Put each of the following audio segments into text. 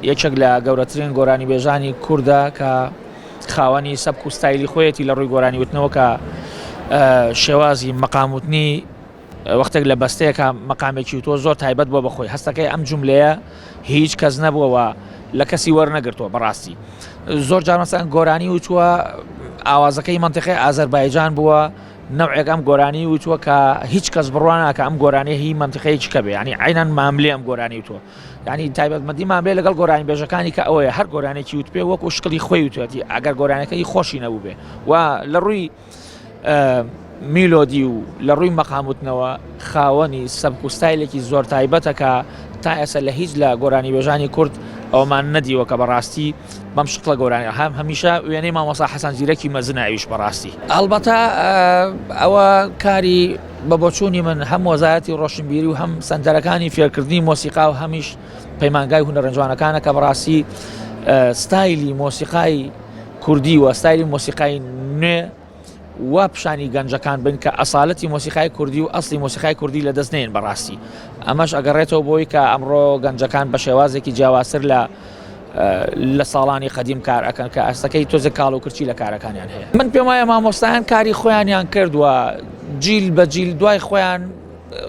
یەکێک لە گەورەترین گۆرانی بێژانی کووردە کە خاوەنی سەبک و ستایلی خۆیەتی لە ڕووی گۆرانی وتنەوە کە شێوازی مەقاموتنی وەختێک لە بەستەیەکە مەقامێکی و تۆ زۆر تایبەت بۆ بەخۆی هەستەکەی ئەم جوملەیە هیچ کەس نەبووەوە لە کەسی وەرنەگرتووە بەڕاستی زۆر جار مەسەڵەن گۆرانی وتووە ئاوازەکەی مەنتیقەی ئازەربایجان بووە نەوعێک ئەم گۆرانی وتووە کە هیچ کەس بڕوان ناکە ئەم گۆرانی هی مەنتیقەیەکی کە بێ ینی عینەن ماملێ ئەم گۆرانی وتووە ینی تایبەتمەندی ماملێ لەگەڵ گۆرانی بێژەکانی کە ئەوەیە هەر گۆرانێکی وت پێ وەکو شکڵی خۆی وتوێتی ئەگەر گۆرانەکەی خۆشی نەبوو بێ و لە ڕووی میلۆدی و لە ڕووی مەقاموتنەوە خاوەنی سەبک و ستایلێکی زۆر تایبەتە کە تا ئێستا لە هیچ لە گۆرانی بێژانی کورد ئەومان نەدیوە کە بەڕاستی بەم شقلە گۆرانی هەمیشە وێنەی مامۆستا حەسەن زیرەکی مەزنە ئەویش بەڕاستی ئەڵبەتە ئەوە کاری بە بۆچوونی من هەم وەزارەتی ڕۆشنبیری و هەم سەنتەرەکانی فێرکردنی مۆسیقا و هەمیش پەیمانگای هونەرەنجوانەکانە کە بەڕاستی ستایلی مۆسیقای کوردی و ستایلی مۆسیقای نوێ وا پیشانی گەنجەکان بن کە ئەسالەتی مۆسیقای کوردی و ئەسلی مۆسیقای کوردی لە دەست نێن بەڕاستی ئەمەش ئەگەڕێتەوە بۆی کە ئەمڕۆ گەنجەکان بە شێوازێکی جیاوازتر لە ساڵانی قەدیم کار ئەکەن کە ئەستەکەی تۆزە کاڵ و کرچی لە کارەکانیان هەیە من پێم وایە مامۆستایان کاری خۆیانیان کردووە جیل بە جیل دوای خۆیان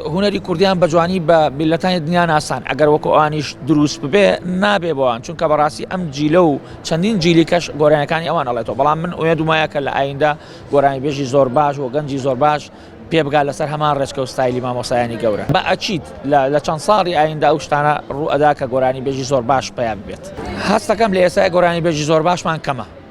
هوەری کوردیان بە جوانی بە میلەتانی دنیا ناسان ئەگەر وەکو ئەوانیش دروست ببێ نابێ بۆوان چونکە بەڕاستی ئەم جیلە و چەندین جیلی کەش گۆرانەکانی ئەوان ئەڵێتەوە بەڵام من ئەوێ دومایە کە لە ئایندا گۆرانی بێژی زۆر باش و گەنجی زۆر باش پێ بگات لەسەر هەمان ڕێچکە و ستایلی مامۆسایانی گەورە بە ئەچیت لە چەند ساڵی ئایندا ئەو شتانە ڕوو ئەدا کە گۆرانی بێژی زۆر باش پیا بێت هەستەکەم لە ئێستا گۆرانی بێژی زۆر باشمان کەمە